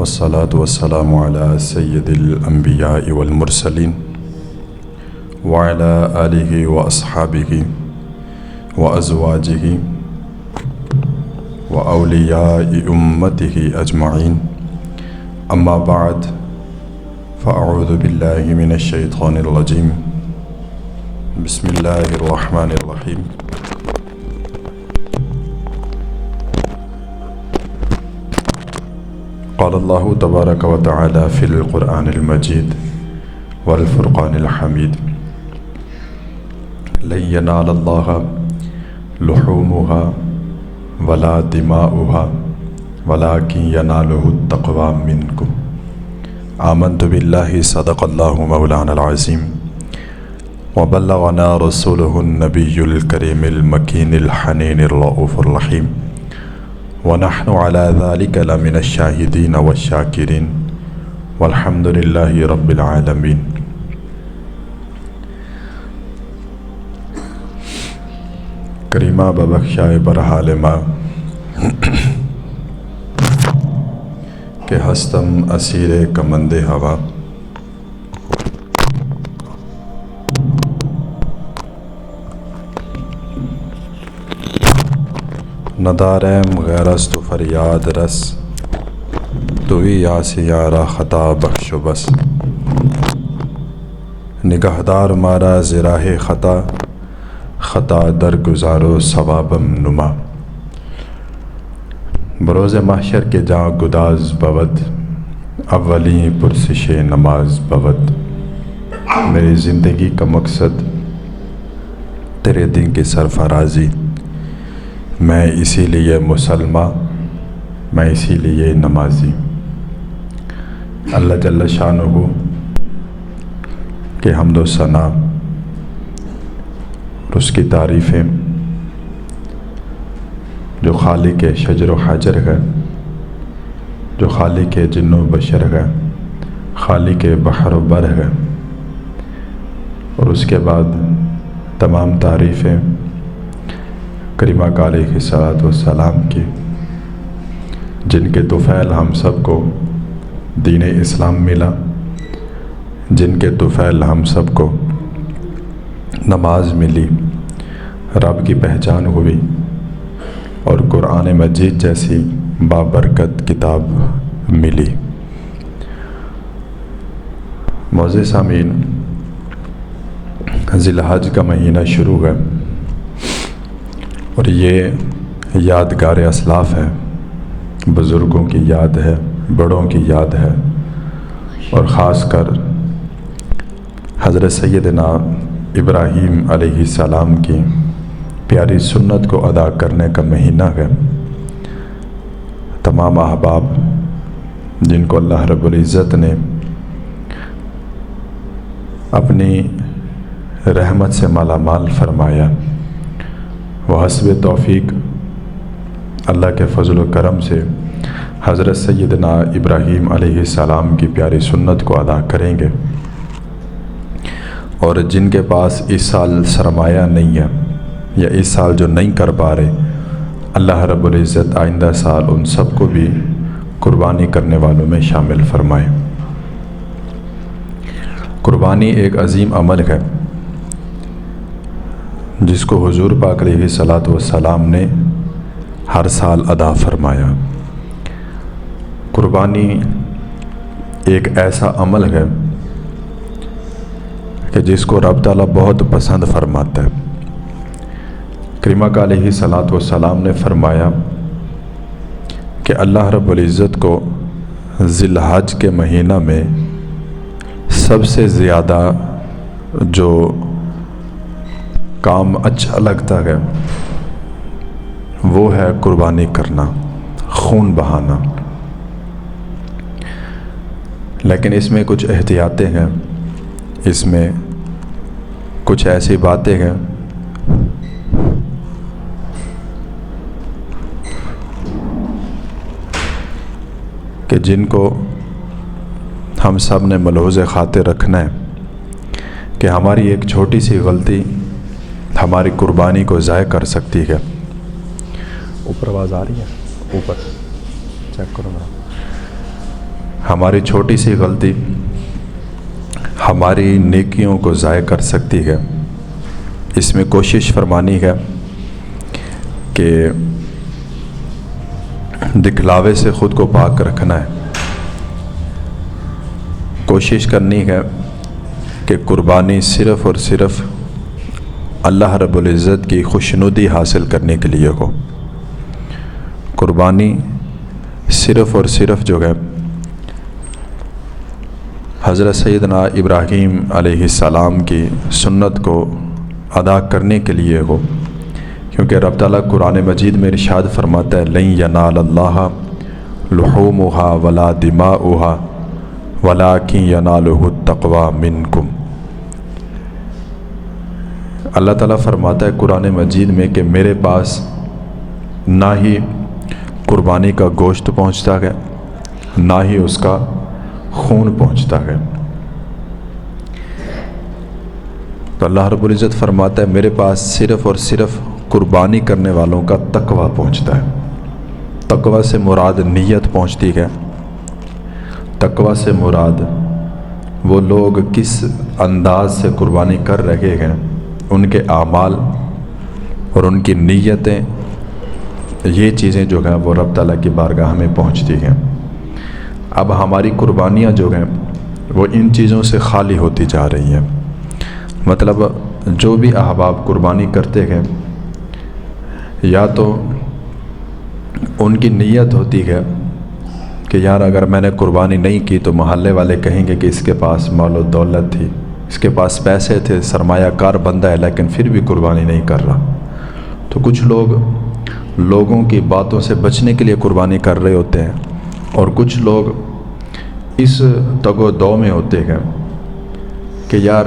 والصلاة والسلام على سيد الأنبياء والمرسلين وعلى آله وأصحابه وأزواجه وأولياء أمته أجمعين. أما بعد، فأعوذ بالله من الشيطان الرجيم. بسم الله الرحمن الرحيم. قال الله تبارك وتعالى في القرآن المجيد والفرقان الحميد: لن ينال الله لحومها ولا دماؤها ولكن يناله التقوى منكم. آمنت بالله صدق الله مولانا العظيم وبلغنا رسوله النبي الكريم المكين الحنين الرؤوف الرحيم، ونحن على ذلك لمن الشاهدين والشاكرين والحمد لله رب العالمين. کریمہ ببخشائے برحال ما کہ ہستم اسیر کمند ہوا، ندارم غیرست و فریاد رس، توی یا سیارہ خطا بخش و بس. نگہدار مارا زراہ خطا، خطا در گزارو ثوابم نما. بروز محشر کے جاں گداز بود، اولیں پرسش نماز بود. میری زندگی کا مقصد تیرے دین کی سرفرازی، میں اسی لیے مسلمہ، میں اسی لیے نمازی. اللہ جل شانہ کہ حمد و ثنا اور اس کی تعریفیں، جو خالق شجر و حجر ہے، جو خالق جن و بشر ہے، خالق بحر و بر ہے، اور اس کے بعد تمام تعریفیں کریمہ کا علیہ الصلاۃ والسلام کی، جن کے طفیل ہم سب کو دین اسلام ملا، جن کے طفیل ہم سب کو نماز ملی، رب کی پہچان ہوئی، اور قرآن مجید جیسی بابرکت کتاب ملی. معزز سامعین، ذی الحج کا مہینہ شروع ہے، اور یہ یادگار اسلاف ہے، بزرگوں کی یاد ہے، بڑوں کی یاد ہے، اور خاص کر حضرت سیدنا ابراہیم علیہ السلام کی پیاری سنت کو ادا کرنے کا مہینہ ہے. تمام احباب جن کو اللہ رب العزت نے اپنی رحمت سے مالا مال فرمایا، وہ حسب توفیق اللہ کے فضل و کرم سے حضرت سیدنا ابراہیم علیہ السلام کی پیاری سنت کو ادا کریں گے. اور جن کے پاس اس سال سرمایہ نہیں ہے، یا اس سال جو نہیں کر پا رہے، اللہ رب العزت آئندہ سال ان سب کو بھی قربانی کرنے والوں میں شامل فرمائے. قربانی ایک عظیم عمل ہے جس کو حضور پاک علیہ الصلاۃ والسلام نے ہر سال ادا فرمایا. قربانی ایک ایسا عمل ہے کہ جس کو رب تعالیٰ بہت پسند فرماتا ہے. کریمہ کا علیہ الصلاۃ والسلام نے فرمایا کہ اللہ رب العزت کو ذی الحج کے مہینہ میں سب سے زیادہ جو کام اچھا لگتا ہے وہ ہے قربانی کرنا، خون بہانا. لیکن اس میں کچھ احتیاطیں ہیں، اس میں کچھ ایسی باتیں ہیں کہ جن کو ہم سب نے ملحوظ خاطر رکھنا ہے کہ ہماری ایک چھوٹی سی غلطی ہماری قربانی کو ضائع کر سکتی ہے. اوپر آواز آ رہی ہے؟ اوپر چیک کرو نا. ہماری چھوٹی سی غلطی ہماری نیکیوں کو ضائع کر سکتی ہے۔ اس میں کوشش فرمانی ہے کہ دکھلاوے سے خود کو پاک رکھنا ہے، کوشش کرنی ہے کہ قربانی صرف اور صرف اللہ رب العزت کی خوشنودی حاصل کرنے کے لیے ہو۔ قربانی صرف اور صرف جو ہے حضرت سیدنا ابراہیم علیہ السلام کی سنت کو ادا کرنے کے لیے ہو، کیونکہ رب تعالیٰ قرآن مجید میں ارشاد فرماتا ہے لن ینال اللہ لحومها ولا دماؤها ولکن ینالہ التقوی منکم۔ اللہ تعالیٰ فرماتا ہے قرآن مجید میں کہ میرے پاس نہ ہی قربانی کا گوشت پہنچتا ہے، نہ ہی اس کا خون پہنچتا ہے، تو اللہ رب العزت فرماتا ہے میرے پاس صرف اور صرف قربانی کرنے والوں کا تقوی پہنچتا ہے۔ تقوی سے مراد نیت پہنچتی ہے، تقوی سے مراد وہ لوگ کس انداز سے قربانی کر رہے ہیں، ان کے اعمال اور ان کی نیتیں، یہ چیزیں جو ہیں وہ رب تعالیٰ کی بارگاہ میں پہنچتی ہیں۔ اب ہماری قربانیاں جو ہیں وہ ان چیزوں سے خالی ہوتی جا رہی ہیں، مطلب جو بھی احباب قربانی کرتے ہیں یا تو ان کی نیت ہوتی ہے کہ یار اگر میں نے قربانی نہیں کی تو محلے والے کہیں گے کہ اس کے پاس مال و دولت تھی، اس کے پاس پیسے تھے، سرمایہ کار بندہ ہے، لیکن پھر بھی قربانی نہیں کر رہا۔ تو کچھ لوگ لوگوں کی باتوں سے بچنے کے لیے قربانی کر رہے ہوتے ہیں، اور کچھ لوگ اس تگ و دو میں ہوتے ہیں کہ یار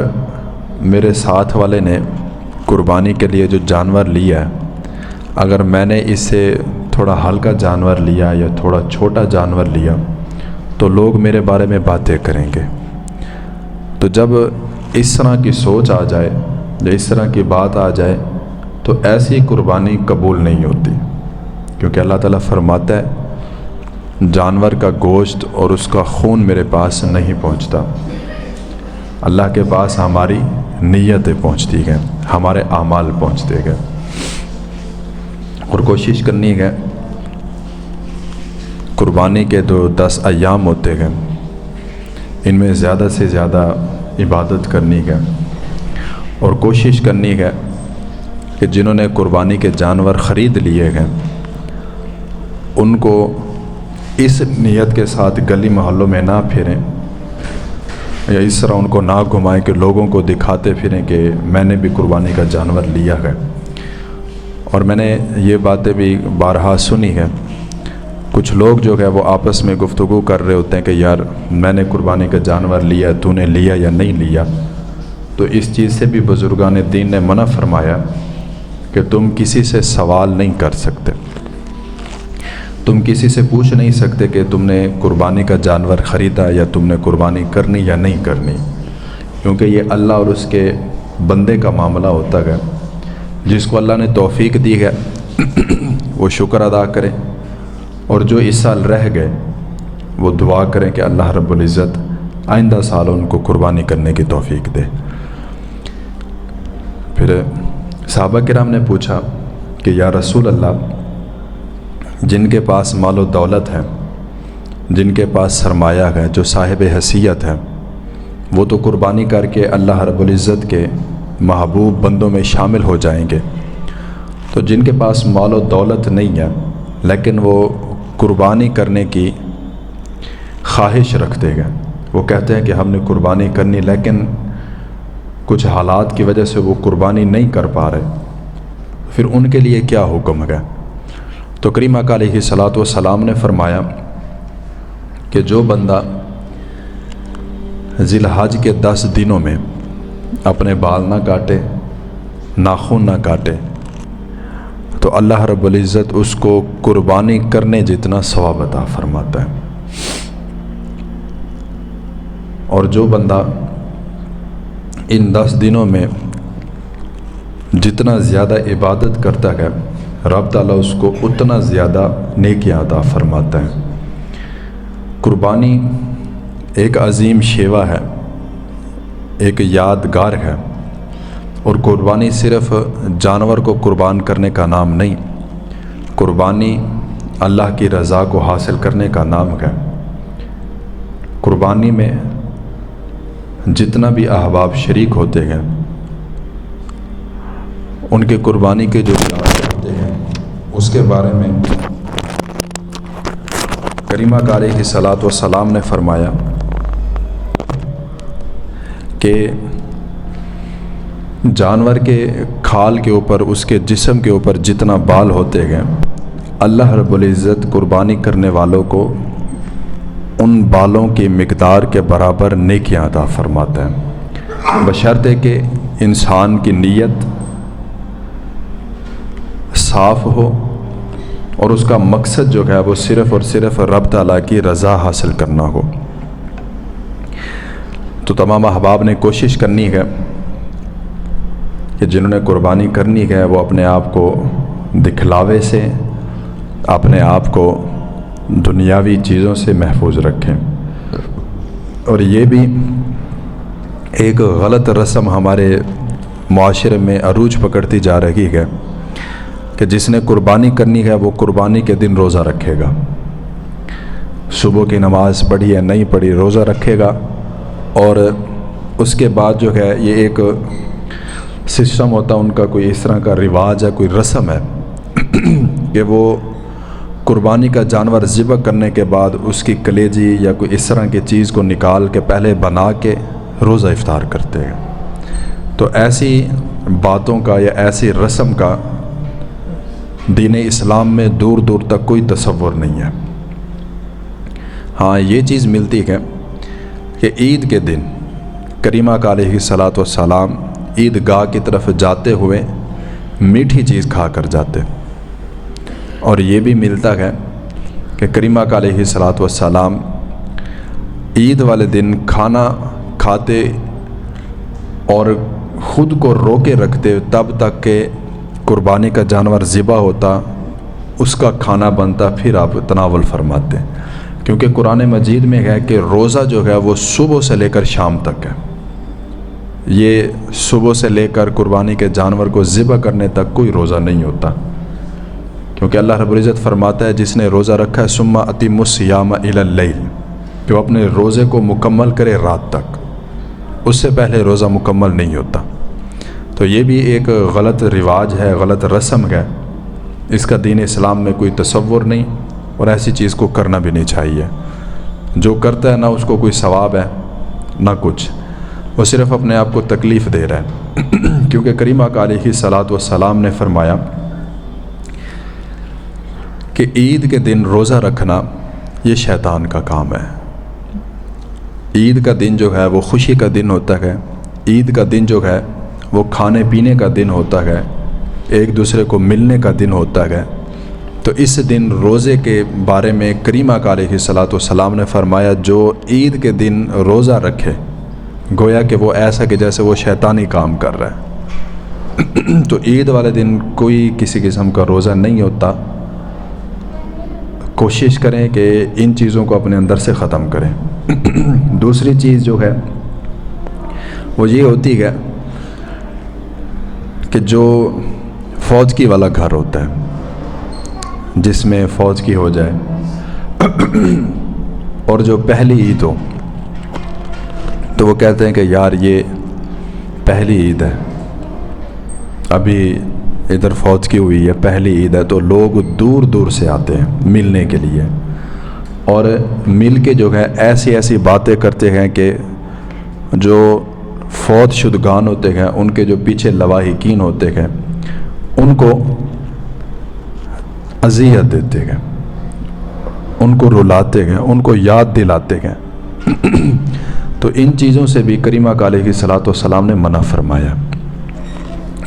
میرے ساتھ والے نے قربانی کے لیے جو جانور لیا ہے، اگر میں نے اس سے تھوڑا ہلکا جانور لیا یا تھوڑا چھوٹا جانور لیا تو لوگ میرے بارے میں باتیں کریں گے۔ تو جب اس طرح کی سوچ آ جائے یا اس طرح کی بات آ جائے تو ایسی قربانی قبول نہیں ہوتی، کیونکہ اللہ تعالیٰ فرماتا ہے جانور کا گوشت اور اس کا خون میرے پاس نہیں پہنچتا، اللہ کے پاس ہماری نیتیں پہنچتی ہیں، ہمارے اعمال پہنچتے ہیں۔ اور کوشش کرنی ہے قربانی کے جو 10 ایام ہوتے ہیں ان میں زیادہ سے زیادہ عبادت کرنی ہے، اور کوشش کرنی ہے کہ جنہوں نے قربانی کے جانور خرید لیے ہیں ان کو اس نیت کے ساتھ گلی محلوں میں نہ پھریں یا اس طرح ان کو نہ گھمائیں کہ لوگوں کو دکھاتے پھریں کہ میں نے بھی قربانی کا جانور لیا ہے۔ اور میں نے یہ باتیں بھی بارہا سنی ہے، کچھ لوگ جو ہے وہ آپس میں گفتگو کر رہے ہوتے ہیں کہ یار میں نے قربانی کا جانور لیا، تو نے لیا یا نہیں لیا۔ تو اس چیز سے بھی بزرگان دین نے منع فرمایا کہ تم کسی سے سوال نہیں کر سکتے، تم کسی سے پوچھ نہیں سکتے کہ تم نے قربانی کا جانور خریدا یا تم نے قربانی کرنی یا نہیں کرنی، کیونکہ یہ اللہ اور اس کے بندے کا معاملہ ہوتا ہے۔ جس کو اللہ نے توفیق دی ہے وہ شکر ادا کرے، اور جو اس سال رہ گئے وہ دعا کریں کہ اللہ رب العزت آئندہ سال ان کو قربانی کرنے کی توفیق دے۔ پھر صحابہ کرام نے پوچھا کہ یا رسول اللہ، جن کے پاس مال و دولت ہے، جن کے پاس سرمایہ ہے، جو صاحب حیثیت ہے، وہ تو قربانی کر کے اللہ رب العزت کے محبوب بندوں میں شامل ہو جائیں گے، تو جن کے پاس مال و دولت نہیں ہے لیکن وہ قربانی کرنے کی خواہش رکھتے ہیں، وہ کہتے ہیں کہ ہم نے قربانی کرنی لیکن کچھ حالات کی وجہ سے وہ قربانی نہیں کر پا رہے، پھر ان کے لیے کیا حکم ہے؟ تو کریم آقا علیہ الصلوۃ والسلام نے فرمایا کہ جو بندہ ذی الحج کے 10 دنوں میں اپنے بال نہ کاٹے، ناخن نہ کاٹے، تو اللہ رب العزت اس کو قربانی کرنے جتنا ثواب عطا فرماتا ہے۔ اور جو بندہ ان 10 دنوں میں جتنا زیادہ عبادت کرتا ہے، رب تعالیٰ اس کو اتنا زیادہ نیکیاں عطا فرماتا ہے۔ قربانی ایک عظیم شیوا ہے، ایک یادگار ہے، اور قربانی صرف جانور کو قربان کرنے کا نام نہیں، قربانی اللہ کی رضا کو حاصل کرنے کا نام ہے۔ قربانی میں جتنا بھی احباب شریک ہوتے ہیں، ان کے قربانی کے جو جانور ہوتے ہیں اس کے بارے میں کریمہ کا علیہ الصلاۃ والسلام نے فرمایا کہ جانور کے کھال کے اوپر، اس کے جسم کے اوپر جتنا بال ہوتے ہیں، اللہ رب العزت قربانی کرنے والوں کو ان بالوں کی مقدار کے برابر نیکیاں عطا فرماتا ہے، بشرطے کہ انسان کی نیت صاف ہو اور اس کا مقصد جو ہے وہ صرف اور صرف رب تعالیٰ کی رضا حاصل کرنا ہو۔ تو تمام احباب نے کوشش کرنی ہے کہ جنہوں نے قربانی کرنی ہے وہ اپنے آپ کو دکھلاوے سے، اپنے آپ کو دنیاوی چیزوں سے محفوظ رکھیں۔ اور یہ بھی ایک غلط رسم ہمارے معاشرے میں عروج پکڑتی جا رہی ہے کہ جس نے قربانی کرنی ہے وہ قربانی کے دن روزہ رکھے گا، صبح کی نماز پڑھی یا نہیں پڑھی روزہ رکھے گا، اور اس کے بعد جو ہے یہ ایک سسٹم ہوتا ہے ان کا، کوئی اس طرح کا رواج ہے، کوئی رسم ہے کہ وہ قربانی کا جانور ذبح کرنے کے بعد اس کی کلیجی یا کوئی اس طرح کی چیز کو نکال کے پہلے بنا کے روزہ افطار کرتے ہیں۔ تو ایسی باتوں کا یا ایسی رسم کا دین اسلام میں دور دور تک کوئی تصور نہیں ہے۔ ہاں یہ چیز ملتی ہے کہ عید کے دن کریمہ کا علیہ الصلاۃ والسلام عید گاہ کی طرف جاتے ہوئے میٹھی چیز کھا کر جاتے، اور یہ بھی ملتا ہے کہ کریمہ کا علیہ الصلاۃ والسلام عید والے دن کھانا کھاتے اور خود کو روکے رکھتے تب تک کہ قربانی کا جانور ذبح ہوتا، اس کا کھانا بنتا، پھر آپ تناول فرماتے، کیونکہ قرآن مجید میں ہے کہ روزہ جو ہے وہ صبح سے لے کر شام تک ہے۔ یہ صبح سے لے کر قربانی کے جانور کو ذبح کرنے تک کوئی روزہ نہیں ہوتا، کیونکہ اللہ رب العزت فرماتا ہے جس نے روزہ رکھا ہے ثم اتموا الصیام الی اللیل، کہ وہ اپنے روزے کو مکمل کرے رات تک، اس سے پہلے روزہ مکمل نہیں ہوتا۔ تو یہ بھی ایک غلط رواج ہے، غلط رسم ہے، اس کا دین اسلام میں کوئی تصور نہیں، اور ایسی چیز کو کرنا بھی نہیں چاہیے۔ جو کرتا ہے نہ اس کو کوئی ثواب ہے نہ کچھ، وہ صرف اپنے آپ کو تکلیف دے رہا ہے، کیونکہ کریمہ کا علیہ الصلاۃ والسلام نے فرمایا کہ عید کے دن روزہ رکھنا یہ شیطان کا کام ہے۔ عید کا دن جو ہے وہ خوشی کا دن ہوتا ہے، عید کا دن جو ہے وہ کھانے پینے کا دن ہوتا ہے، ایک دوسرے کو ملنے کا دن ہوتا ہے۔ تو اس دن روزے کے بارے میں کریمہ کا علیہ الصلاۃ والسلام نے فرمایا جو عید کے دن روزہ رکھے گویا کہ وہ ایسا کہ جیسے وہ شیطانی کام کر رہا ہے۔ تو عید والے دن کوئی کسی قسم کا روزہ نہیں ہوتا۔ کوشش کریں کہ ان چیزوں کو اپنے اندر سے ختم کریں۔ دوسری چیز جو ہے وہ یہ ہوتی ہے کہ جو فوج کی والا گھر ہوتا ہے جس میں فوج کی ہو جائے اور جو پہلی عید ہو تو وہ کہتے ہیں کہ یار یہ پہلی عید ہے، ابھی ادھر فوج کی ہوئی ہے، پہلی عید ہے، تو لوگ دور دور سے آتے ہیں ملنے کے لیے، اور مل کے جو ہے ایسی ایسی باتیں کرتے ہیں کہ جو فوت شدگان ہوتے ہیں، ان کے جو پیچھے لواحقین ہوتے ہیں، ان کو اذیت دیتے ہیں، ان کو رلاتے ہیں، ان کو یاد دلاتے ہیں۔ تو ان چیزوں سے بھی کریمہ کا علیہ الصلاۃ والسلام نے منع فرمایا۔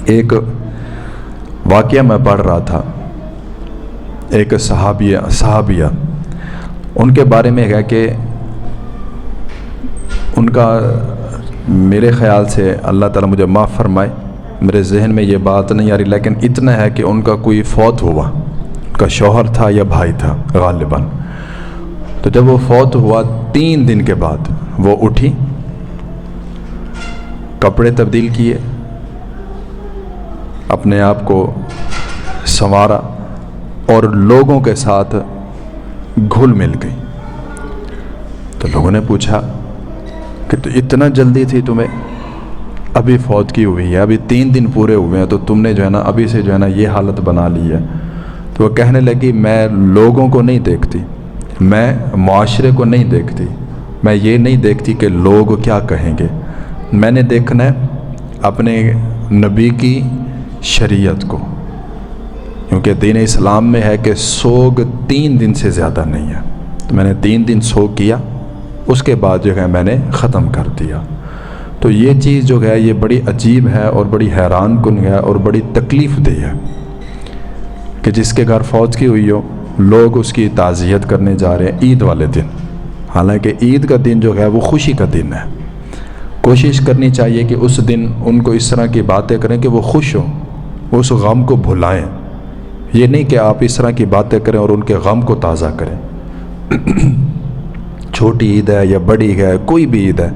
ایک واقعہ میں پڑھ رہا تھا، ایک صحابیہ ان کے بارے میں ہے کہ ان کا، میرے خیال سے اللہ تعالیٰ مجھے معاف فرمائے، میرے ذہن میں یہ بات نہیں آ رہی، لیکن اتنا ہے کہ ان کا کوئی فوت ہوا، ان کا شوہر تھا یا بھائی تھا غالباً، تو جب وہ فوت ہوا 3 دن کے بعد وہ اٹھی، کپڑے تبدیل کیے، اپنے آپ کو سنوارا اور لوگوں کے ساتھ گھل مل گئی۔ تو لوگوں نے پوچھا کہ تو اتنا جلدی تھی تمہیں، ابھی فوت کی ہوئی ہے، ابھی 3 دن پورے ہوئے ہیں، تو تم نے جو ہے نا ابھی سے جو ہے نا یہ حالت بنا لی ہے۔ تو وہ کہنے لگی میں لوگوں کو نہیں دیکھتی، میں معاشرے کو نہیں دیکھتی، میں یہ نہیں دیکھتی کہ لوگ کیا کہیں گے، میں نے دیکھنا ہے اپنے نبی کی شریعت کو، کیونکہ دین اسلام میں ہے کہ سوگ 3 دن سے زیادہ نہیں ہے۔ تو میں نے 3 دن سوگ کیا، اس کے بعد جو ہے میں نے ختم کر دیا۔ تو یہ چیز جو ہے یہ بڑی عجیب ہے اور بڑی حیران کن ہے اور بڑی تکلیف دہ ہے کہ جس کے گھر فوت کی ہوئی ہو لوگ اس کی تعزیت کرنے جا رہے ہیں عید والے دن، حالانکہ عید کا دن جو ہے وہ خوشی کا دن ہے۔ کوشش کرنی چاہیے کہ اس دن ان کو اس طرح کی باتیں کریں کہ وہ خوش ہوں، وہ اس غم کو بھلائیں، یہ نہیں کہ آپ اس طرح کی باتیں کریں اور ان کے غم کو تازہ کریں۔ چھوٹی عید ہے یا بڑی ہے، کوئی بھی عید ہے،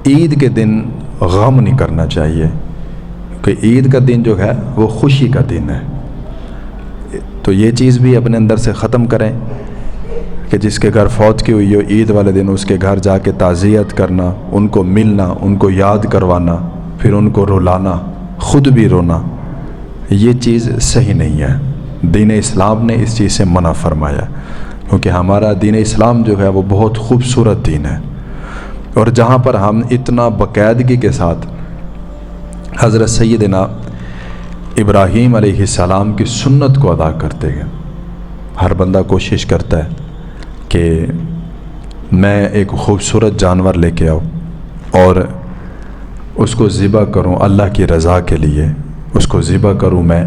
عید کے دن غم نہیں کرنا چاہیے، کہ عید کا دن جو ہے وہ خوشی کا دن ہے۔ تو یہ چیز بھی اپنے اندر سے ختم کریں کہ جس کے گھر فوت کی ہوئی ہو عید والے دن اس کے گھر جا کے تعزیت کرنا، ان کو ملنا، ان کو یاد کروانا، پھر ان کو رلانا، خود بھی رونا، یہ چیز صحیح نہیں ہے۔ دین اسلام نے اس چیز سے منع فرمایا، کیونکہ ہمارا دین اسلام جو ہے وہ بہت خوبصورت دین ہے، اور جہاں پر ہم اتنا باقاعدگی کے ساتھ حضرت سیدنا ابراہیم علیہ السلام کی سنت کو ادا کرتے ہیں۔ ہر بندہ کوشش کرتا ہے کہ میں ایک خوبصورت جانور لے کے آؤں اور اس کو ذبح کروں اللہ کی رضا کے لیے، اس کو ذبح کروں میں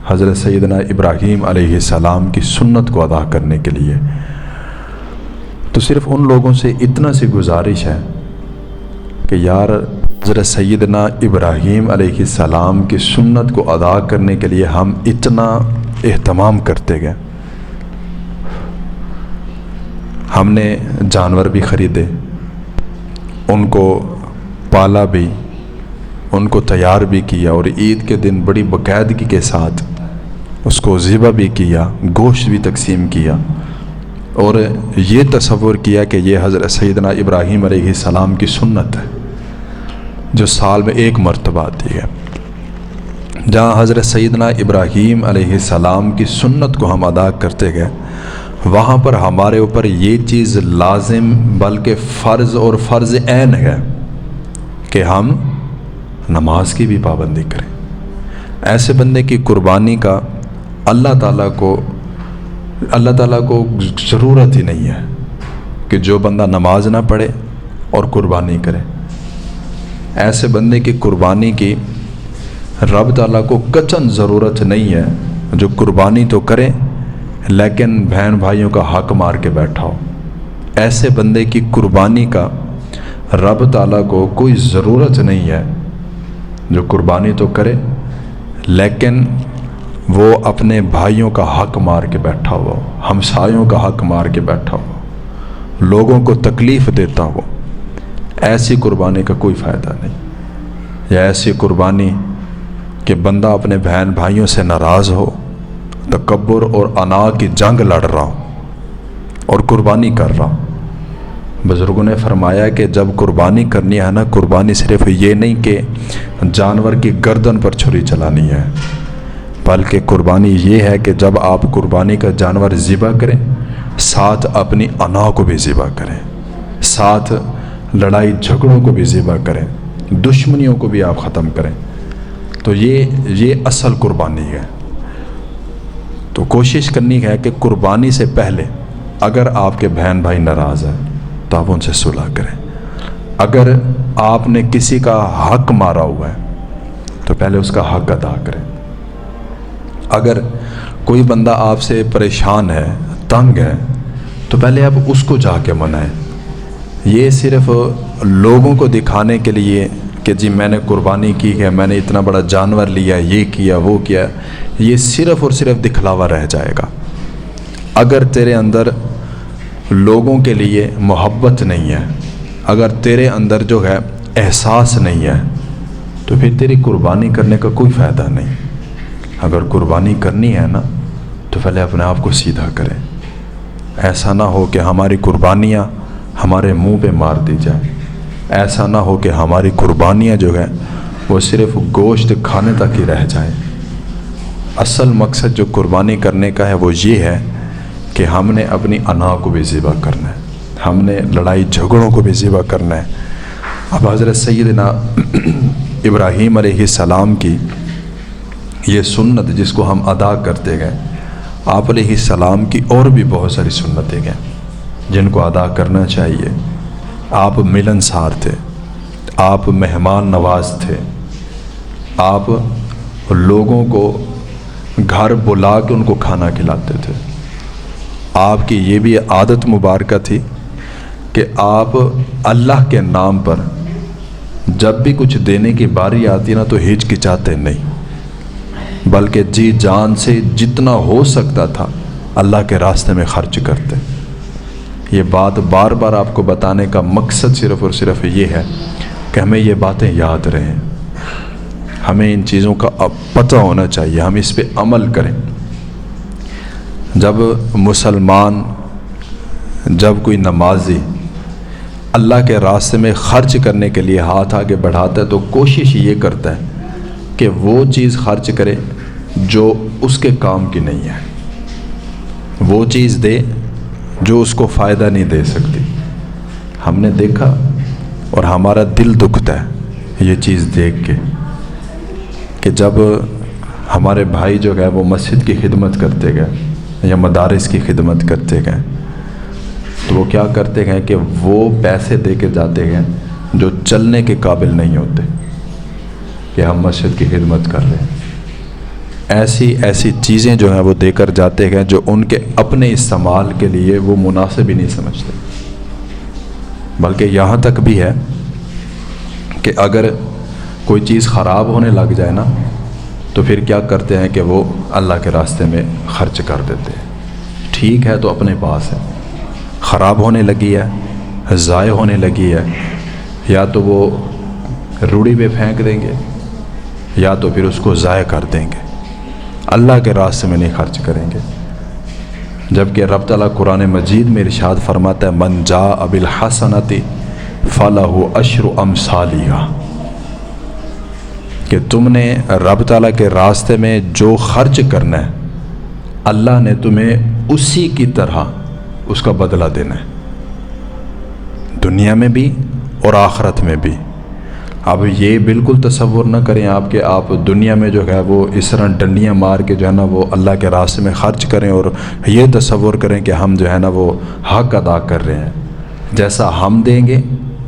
حضرت سیدنا ابراہیم علیہ السلام کی سنت کو ادا کرنے کے لیے۔ تو صرف ان لوگوں سے اتنا سی گزارش ہے کہ یار حضرت سیدنا ابراہیم علیہ السلام کی سنت کو ادا کرنے کے لیے ہم اتنا اہتمام کرتے گئے، ہم نے جانور بھی خریدے، ان کو پالا بھی، ان کو تیار بھی کیا، اور عید کے دن بڑی باقاعدگی کے ساتھ اس کو ذبح بھی کیا، گوشت بھی تقسیم کیا، اور یہ تصور کیا کہ یہ حضرت سیدنا ابراہیم علیہ السلام کی سنت ہے جو سال میں 1 مرتبہ آتی ہے۔ جہاں حضرت سیدنا ابراہیم علیہ السلام کی سنت کو ہم ادا کرتے گئے، وہاں پر ہمارے اوپر یہ چیز لازم بلکہ فرض اور فرض عین ہے کہ ہم نماز کی بھی پابندی کریں۔ ایسے بندے کی قربانی کا اللہ تعالیٰ کو ضرورت ہی نہیں ہے کہ جو بندہ نماز نہ پڑھے اور قربانی کرے۔ ایسے بندے کی قربانی کی رب تعالیٰ کو قطعاً ضرورت نہیں ہے جو قربانی تو کرے لیکن بہن بھائیوں کا حق مار کے بیٹھا ہو۔ ایسے بندے کی قربانی کا رب تعالیٰ کو کوئی ضرورت نہیں ہے جو قربانی تو کرے لیکن وہ اپنے بھائیوں کا حق مار کے بیٹھا ہو، ہمسایوں کا حق مار کے بیٹھا ہو، لوگوں کو تکلیف دیتا ہو۔ ایسی قربانی کا کوئی فائدہ نہیں، یا ایسی قربانی کہ بندہ اپنے بہن بھائیوں سے ناراض ہو، تکبر اور انا کی جنگ لڑ رہا ہو اور قربانی کر رہا ہو۔ بزرگوں نے فرمایا کہ جب قربانی کرنی ہے نا، قربانی صرف یہ نہیں کہ جانور کی گردن پر چھری چلانی ہے، بلکہ قربانی یہ ہے کہ جب آپ قربانی کا جانور ذبح کریں ساتھ اپنی انا کو بھی ذبح کریں، ساتھ لڑائی جھگڑوں کو بھی ذبح کریں، دشمنیوں کو بھی آپ ختم کریں۔ تو یہ اصل قربانی ہے۔ تو کوشش کرنی ہے کہ قربانی سے پہلے اگر آپ کے بہن بھائی ناراض ہیں تو آپ ان سے صلح کریں۔ اگر آپ نے کسی کا حق مارا ہوا ہے تو پہلے اس کا حق ادا کریں۔ اگر کوئی بندہ آپ سے پریشان ہے، تنگ ہے، تو پہلے آپ اس کو جا کے منائیں۔ یہ صرف لوگوں کو دکھانے کے لیے کہ جی میں نے قربانی کی ہے، میں نے اتنا بڑا جانور لیا، یہ کیا وہ کیا، یہ صرف اور صرف دکھلاوا رہ جائے گا۔ اگر تیرے اندر لوگوں کے لیے محبت نہیں ہے، اگر تیرے اندر جو ہے احساس نہیں ہے، تو پھر تیری قربانی کرنے کا کوئی فائدہ نہیں۔ اگر قربانی کرنی ہے نا تو پہلے اپنے آپ کو سیدھا کریں۔ ایسا نہ ہو کہ ہماری قربانیاں ہمارے منہ پہ مار دی جائیں، ایسا نہ ہو کہ ہماری قربانیاں جو ہے وہ صرف گوشت کھانے تک ہی رہ جائیں۔ اصل مقصد جو قربانی کرنے کا ہے وہ یہ ہے کہ ہم نے اپنی انا کو بھی ذبح کرنا ہے، ہم نے لڑائی جھگڑوں کو بھی ذبح کرنا ہے۔ اب حضرت سیدنا ابراہیم علیہ السلام کی یہ سنت جس کو ہم ادا کرتے گئے، آپ علیہ السلام کی اور بھی بہت ساری سنتیں گئیں جن کو ادا کرنا چاہیے۔ آپ ملنسار تھے، آپ مہمان نواز تھے، آپ لوگوں کو گھر بلا کے ان کو کھانا کھلاتے تھے۔ آپ کی یہ بھی عادت مبارکہ تھی کہ آپ اللہ کے نام پر جب بھی کچھ دینے کی باری آتی نا تو ہچکچاتے نہیں، بلکہ جی جان سے جتنا ہو سکتا تھا اللہ کے راستے میں خرچ کرتے۔ یہ بات بار بار آپ کو بتانے کا مقصد صرف اور صرف یہ ہے کہ ہمیں یہ باتیں یاد رہیں، ہمیں ان چیزوں کا اب پتہ ہونا چاہیے، ہم اس پہ عمل کریں۔ جب مسلمان، جب کوئی نمازی اللہ کے راستے میں خرچ کرنے کے لیے ہاتھ آگے بڑھاتا ہے تو کوشش یہ کرتا ہے کہ وہ چیز خرچ کرے جو اس کے کام کی نہیں ہے، وہ چیز دے جو اس کو فائدہ نہیں دے سکتی۔ ہم نے دیکھا اور ہمارا دل دکھتا ہے یہ چیز دیکھ کے کہ جب ہمارے بھائی جو گئے وہ مسجد کی خدمت کرتے گئے یا مدارس کی خدمت کرتے گئے تو وہ کیا کرتے گئے کہ وہ پیسے دے کے جاتے گئے جو چلنے کے قابل نہیں ہوتے کہ ہم مسجد کی خدمت کر رہے ہیں۔ ایسی چیزیں جو ہیں وہ دے کر جاتے ہیں جو ان کے اپنے استعمال کے لیے وہ مناسب ہی نہیں سمجھتے، بلکہ یہاں تک بھی ہے کہ اگر کوئی چیز خراب ہونے لگ جائے نا تو پھر کیا کرتے ہیں کہ وہ اللہ کے راستے میں خرچ کر دیتے ہیں۔ ٹھیک ہے تو اپنے پاس ہے، خراب ہونے لگی ہے، ضائع ہونے لگی ہے، یا تو وہ روڑی پہ پھینک دیں گے یا تو پھر اس کو ضائع کر دیں گے، اللہ کے راستے میں نہیں خرچ کریں گے۔ جبکہ رب تعالیٰ قرآن مجید میں ارشاد فرماتا ہے من جاء بالحسنۃ فلہ عشر امثالھا، کہ تم نے رب تعالیٰ کے راستے میں جو خرچ کرنا ہے اللہ نے تمہیں اسی کی طرح اس کا بدلہ دینا ہے، دنیا میں بھی اور آخرت میں بھی۔ اب یہ بالکل تصور نہ کریں آپ کہ آپ دنیا میں جو ہے وہ اس طرح ڈنڈیاں مار کے جو ہے نا وہ اللہ کے راستے میں خرچ کریں اور یہ تصور کریں کہ ہم جو ہے نا وہ حق ادا کر رہے ہیں، جیسا ہم دیں گے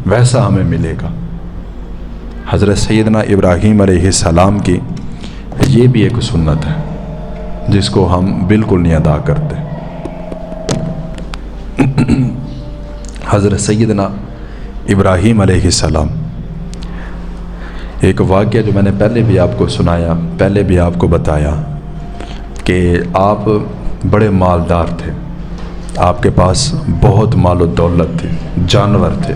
ویسا ہمیں ملے گا۔ حضرت سیدنا ابراہیم علیہ السلام کی یہ بھی ایک سنت ہے جس کو ہم بالکل نہیں ادا کرتے۔ حضرت سیدنا ابراہیم علیہ السلام، ایک واقعہ جو میں نے پہلے بھی آپ کو سنایا، پہلے بھی آپ کو بتایا کہ آپ بڑے مالدار تھے، آپ کے پاس بہت مال و دولت تھی، جانور تھے۔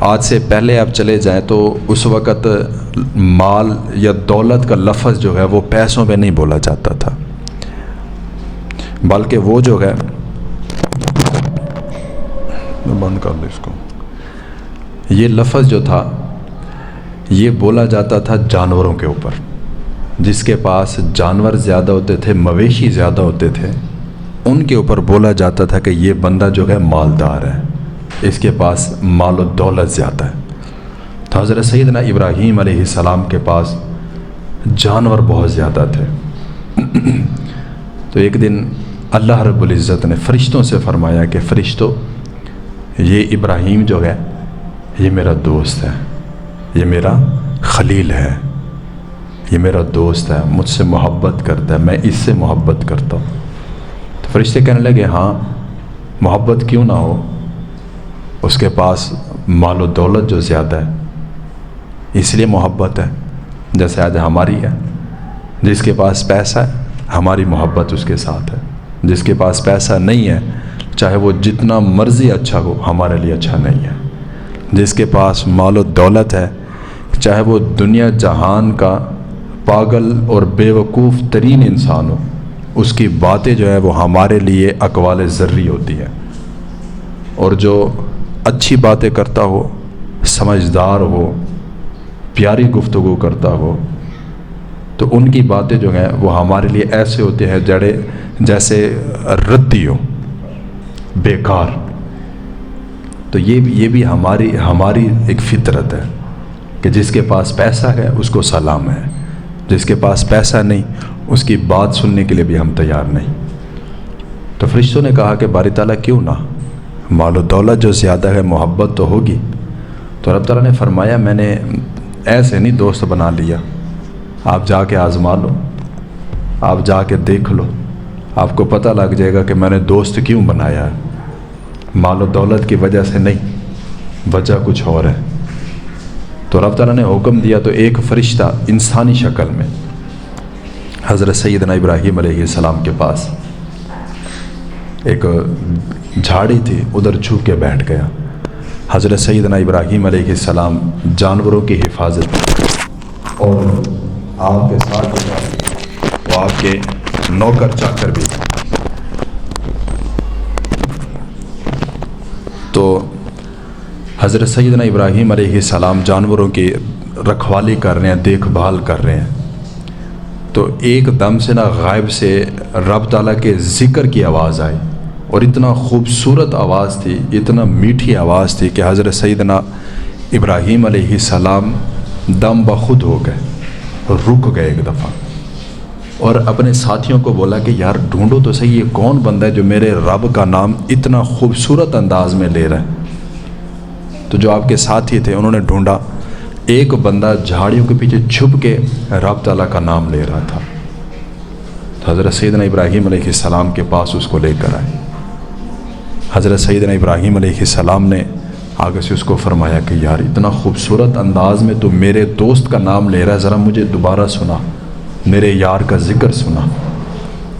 آج سے پہلے آپ چلے جائیں تو اس وقت مال یا دولت کا لفظ جو ہے وہ پیسوں میں نہیں بولا جاتا تھا، بلکہ وہ جو ہے بند کر دو اس کو، یہ لفظ جو تھا یہ بولا جاتا تھا جانوروں کے اوپر۔ جس کے پاس جانور زیادہ ہوتے تھے، مویشی زیادہ ہوتے تھے، ان کے اوپر بولا جاتا تھا کہ یہ بندہ جو ہے مالدار ہے، اس کے پاس مال و دولت زیادہ ہے۔ تو حضرت سیدنا ابراہیم علیہ السلام کے پاس جانور بہت زیادہ تھے۔ تو ایک دن اللہ رب العزت نے فرشتوں سے فرمایا کہ فرشتوں، یہ ابراہیم جو ہے یہ میرا دوست ہے، یہ میرا خلیل ہے، یہ میرا دوست ہے، مجھ سے محبت کرتا ہے، میں اس سے محبت کرتا ہوں۔ تو فرشتے کہنے لگے ہاں محبت کیوں نہ ہو، اس کے پاس مال و دولت جو زیادہ ہے اس لیے محبت ہے، جیسے آج ہماری ہے، جس کے پاس پیسہ ہے ہماری محبت اس کے ساتھ ہے، جس کے پاس پیسہ نہیں ہے چاہے وہ جتنا مرضی اچھا ہو ہمارے لیے اچھا نہیں ہے۔ جس کے پاس مال و دولت ہے، چاہے وہ دنیا جہان کا پاگل اور بیوقوف ترین انسان ہو، اس کی باتیں جو ہے وہ ہمارے لیے اقوال ذری ہوتی ہیں، اور جو اچھی باتیں کرتا ہو، سمجھدار ہو، پیاری گفتگو کرتا ہو، تو ان کی باتیں جو ہیں وہ ہمارے لیے ایسے ہوتے ہیں جیسے ردی ہو، بیکار۔ تو یہ بھی ہماری ایک فطرت ہے کہ جس کے پاس پیسہ ہے اس کو سلام ہے، جس کے پاس پیسہ نہیں اس کی بات سننے کے لیے بھی ہم تیار نہیں۔ تو فرشتوں نے کہا کہ باری تعالیٰ کیوں نہ، مال و دولت جو زیادہ ہے محبت تو ہوگی۔ تو رب تعالیٰ نے فرمایا میں نے ایسے نہیں دوست بنا لیا، آپ جا کے آزما لو، آپ جا کے دیکھ لو، آپ کو پتہ لگ جائے گا کہ میں نے دوست کیوں بنایا ہے۔ مال و دولت کی وجہ سے نہیں، وجہ کچھ اور ہے۔ تو رب تعالیٰ نے حکم دیا تو ایک فرشتہ انسانی شکل میں حضرت سیدنا ابراہیم علیہ السلام کے پاس ایک جھاڑی تھی، ادھر چھپ کے بیٹھ گیا۔ حضرت سیدنا ابراہیم علیہ السلام جانوروں کی حفاظت اور آپ کے ساتھ وہ آپ کے نوکر چاکر بھی، تو حضرت سیدنا ابراہیم علیہ السلام جانوروں کی رکھوالی کر رہے ہیں، دیکھ بھال کر رہے ہیں، تو ایک دم سے غائب سے رب تعالیٰ کے ذکر کی آواز آئی، اور اتنا خوبصورت آواز تھی، اتنا میٹھی آواز تھی کہ حضرت سیدنا ابراہیم علیہ السلام دم بخود ہو گئے، رک گئے ایک دفعہ، اور اپنے ساتھیوں کو بولا کہ یار ڈھونڈو تو صحیح، یہ کون بندہ ہے جو میرے رب کا نام اتنا خوبصورت انداز میں لے رہا ہے۔ تو جو آپ کے ساتھی تھے انہوں نے ڈھونڈا، ایک بندہ جھاڑیوں کے پیچھے چھپ کے رب تعالیٰ کا نام لے رہا تھا۔ تو حضرت سیدنا ابراہیم علیہ السلام کے پاس اس کو لے کر آئے۔ حضرت سیدنا ابراہیم علیہ السلام نے آگے سے اس کو فرمایا کہ یار اتنا خوبصورت انداز میں تو میرے دوست کا نام لے رہا ہے، ذرا مجھے دوبارہ سنا، میرے یار کا ذکر سنا۔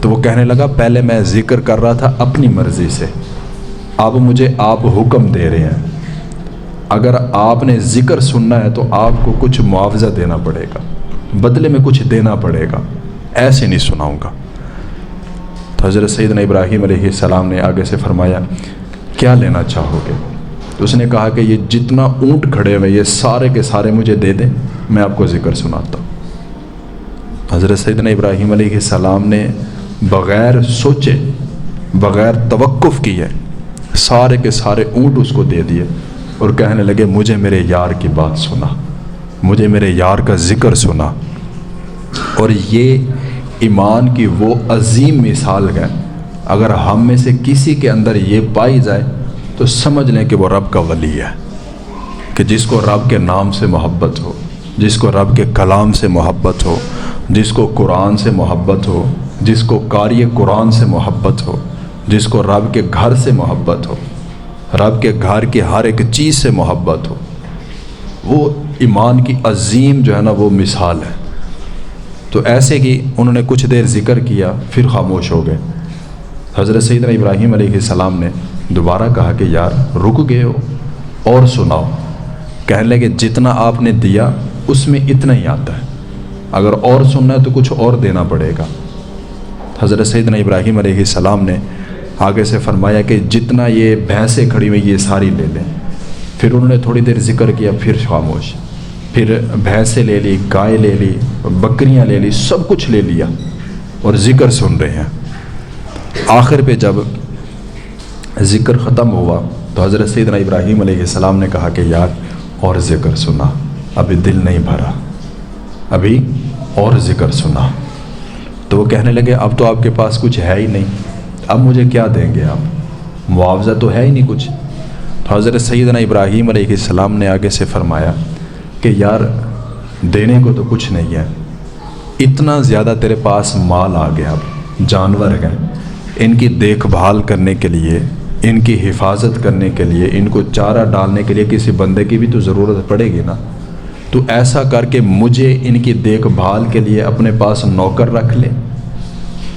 تو وہ کہنے لگا پہلے میں ذکر کر رہا تھا اپنی مرضی سے، اب مجھے آپ حکم دے رہے ہیں، اگر آپ نے ذکر سننا ہے تو آپ کو کچھ معاوضہ دینا پڑے گا، بدلے میں کچھ دینا پڑے گا، ایسے نہیں سناؤں گا۔ تو حضرت سیدنا ابراہیم علیہ السلام نے آگے سے فرمایا کیا لینا چاہو گے؟ تو اس نے کہا کہ یہ جتنا اونٹ کھڑے ہوئے یہ سارے کے سارے مجھے دے دیں، میں آپ کو ذکر سناتا ہوں۔ حضرت سیدنا ابراہیم علیہ السلام نے بغیر سوچے، بغیر توقف کیے سارے کے سارے اونٹ اس کو دے دیے، اور کہنے لگے مجھے میرے یار کی بات سنا، مجھے میرے یار کا ذکر سنا۔ اور یہ ایمان کی وہ عظیم مثال ہے، اگر ہم میں سے کسی کے اندر یہ پائی جائے تو سمجھ لیں کہ وہ رب کا ولی ہے، کہ جس کو رب کے نام سے محبت ہو، جس کو رب کے کلام سے محبت ہو، جس کو قرآن سے محبت ہو، جس کو قاری قرآن سے محبت ہو، جس کو رب کے گھر سے محبت ہو، رب کے گھر کی ہر ایک چیز سے محبت ہو، وہ ایمان کی عظیم جو ہے نا وہ مثال ہے۔ تو ایسے کہ انہوں نے کچھ دیر ذکر کیا پھر خاموش ہو گئے۔ حضرت سیدنا ابراہیم علیہ السلام نے دوبارہ کہا کہ یار رک گئے ہو، اور سناؤ۔ کہنے لگے جتنا آپ نے دیا اس میں اتنا ہی آتا ہے، اگر اور سننا ہے تو کچھ اور دینا پڑے گا۔ حضرت سیدنا ابراہیم علیہ السلام نے آگے سے فرمایا کہ جتنا یہ بھینسیں کھڑی ہوئی یہ ساری لے لیں۔ پھر انہوں نے تھوڑی دیر ذکر کیا، پھر خاموش، پھر بھینسیں لے لی، گائے لے لی، بکریاں لے لی، سب کچھ لے لیا اور ذکر سن رہے ہیں۔ آخر پہ جب ذکر ختم ہوا تو حضرت سیدنا ابراہیم علیہ السلام نے کہا کہ یار اور ذکر سنا، ابھی دل نہیں بھرا، ابھی اور ذکر سنا۔ تو وہ کہنے لگے اب تو آپ کے پاس کچھ ہے ہی نہیں، اب مجھے کیا دیں گے آپ، معاوضہ تو ہے ہی نہیں کچھ۔ تو حضرت سیدنا ابراہیم علیہ السلام نے آگے سے فرمایا کہ یار دینے کو تو کچھ نہیں ہے، اتنا زیادہ تیرے پاس مال آ گیا، اب جانور ہیں، ان کی دیکھ بھال کرنے کے لیے، ان کی حفاظت کرنے کے لیے، ان کو چارہ ڈالنے کے لیے کسی بندے کی بھی تو ضرورت پڑے گی نا۔ تو ایسا کر کے مجھے ان کی دیکھ بھال کے لیے اپنے پاس نوکر رکھ لے،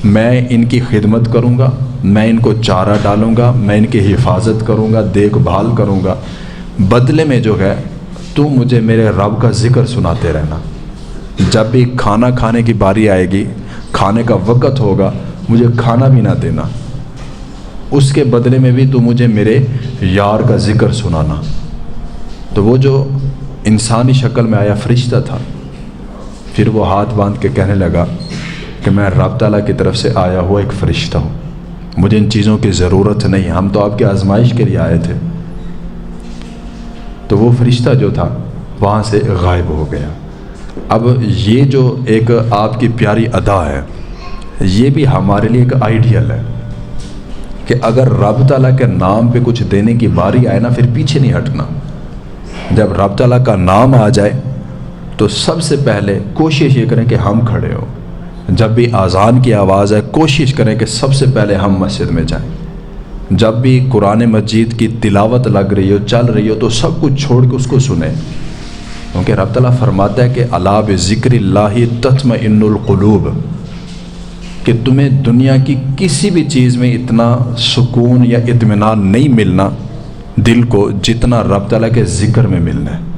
میں ان کی خدمت کروں گا میں ان کو چارہ ڈالوں گا، میں ان کی حفاظت کروں گا، دیکھ بھال کروں گا، بدلے میں جو ہے تو مجھے میرے رب کا ذکر سناتے رہنا۔ جب بھی کھانا کھانے کی باری آئے گی، کھانے کا وقت ہوگا، مجھے کھانا بھی نہ دینا، اس کے بدلے میں بھی تو مجھے میرے یار کا ذکر سنانا۔ تو وہ جو انسانی شکل میں آیا فرشتہ تھا، پھر وہ ہاتھ باندھ کے کہنے لگا کہ میں رب تعالیٰ کی طرف سے آیا ہوا ایک فرشتہ ہوں، مجھے ان چیزوں کی ضرورت نہیں، ہم تو آپ کی آزمائش کے لیے آئے تھے۔ تو وہ فرشتہ جو تھا وہاں سے غائب ہو گیا۔ اب یہ جو ایک آپ کی پیاری ادا ہے، یہ بھی ہمارے لیے ایک آئیڈیل ہے کہ اگر رب تعالیٰ کے نام پہ کچھ دینے کی باری آئے نا، پھر پیچھے نہیں ہٹنا۔ جب رب تعالیٰ کا نام آ جائے تو سب سے پہلے کوشش یہ کریں کہ ہم کھڑے ہو۔ جب بھی اذان کی آواز ہے، کوشش کریں کہ سب سے پہلے ہم مسجد میں جائیں۔ جب بھی قرآن مجید کی تلاوت لگ رہی ہو، چل رہی ہو، تو سب کچھ چھوڑ کے اس کو سنیں، کیونکہ رب تعالیٰ فرماتا ہے کہ الا بذکر اللہ تطمئن القلوب، کہ تمہیں دنیا کی کسی بھی چیز میں اتنا سکون یا اطمینان نہیں ملنا دل کو جتنا رب تعالیٰ کے ذکر میں ملنا ہے۔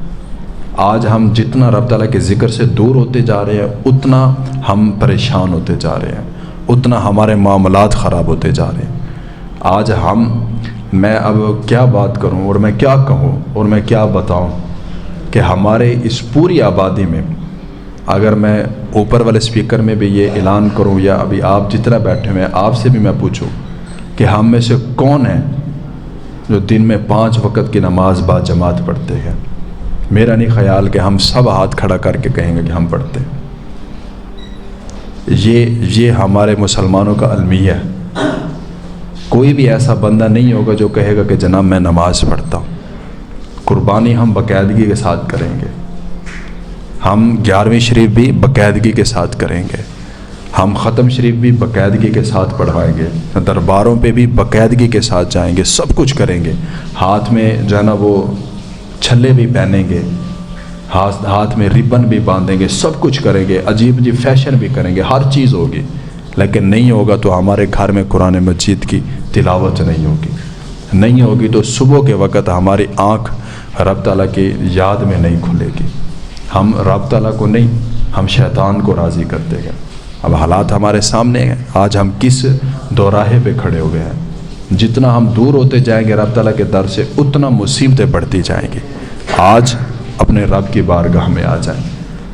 آج ہم جتنا رب تعالیٰ کے ذکر سے دور ہوتے جا رہے ہیں، اتنا ہم پریشان ہوتے جا رہے ہیں، اتنا ہمارے معاملات خراب ہوتے جا رہے ہیں۔ آج میں اب کیا بات کروں اور میں کیا کہوں اور میں کیا بتاؤں کہ ہمارے اس پوری آبادی میں، اگر میں اوپر والے اسپیکر میں بھی یہ اعلان کروں یا ابھی آپ جتنا بیٹھے ہوئے ہیں آپ سے بھی میں پوچھوں کہ ہم میں سے کون ہیں جو دن میں 5 وقت کی نماز با جماعت پڑھتے ہیں؟ میرا نہیں خیال کہ ہم سب ہاتھ کھڑا کر کے کہیں گے کہ ہم پڑھتے ہیں۔ یہ ہمارے مسلمانوں کا المیہ ہے۔ کوئی بھی ایسا بندہ نہیں ہوگا جو کہے گا کہ جناب میں نماز پڑھتا ہوں۔ قربانی ہم باقاعدگی کے ساتھ کریں گے، ہم 11ویں شریف بھی باقاعدگی کے ساتھ کریں گے، ہم ختم شریف بھی باقاعدگی کے ساتھ پڑھوائیں گے، درباروں پہ بھی باقاعدگی کے ساتھ جائیں گے، سب کچھ کریں گے۔ ہاتھ میں جو ہے نا وہ چھلے بھی پہنیں گے، ہاتھ میں ربن بھی باندھیں گے، سب کچھ کریں گے، عجیب عجیب فیشن بھی کریں گے، ہر چیز ہوگی، لیکن نہیں ہوگا تو ہمارے گھر میں قرآن مجید کی تلاوت نہیں ہوگی تو صبح کے وقت ہماری آنکھ رب تعالیٰ کی یاد میں نہیں کھلے گی۔ ہم رب تعالیٰ کو نہیں، ہم شیطان کو راضی کرتے گئے۔ اب حالات ہمارے سامنے ہیں، آج ہم کس دوراہے پہ کھڑے ہو گئے ہیں۔ جتنا ہم دور ہوتے جائیں گے رب تعالیٰ کے در سے، اتنا مصیبتیں بڑھتی جائیں گی۔ آج اپنے رب کی بارگاہ میں آ جائیں،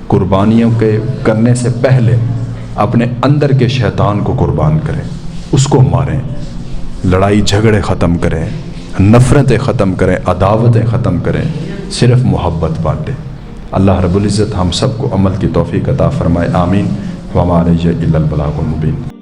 قربانیوں کے کرنے سے پہلے اپنے اندر کے شیطان کو قربان کریں، اس کو ماریں، لڑائی جھگڑے ختم کریں، نفرتیں ختم کریں، عداوتیں ختم کریں، صرف محبت بانٹیں۔ اللہ رب العزت ہم سب کو عمل کی توفیق عطا فرمائے، آمین۔ وما علیہ الا البلاغ المبین۔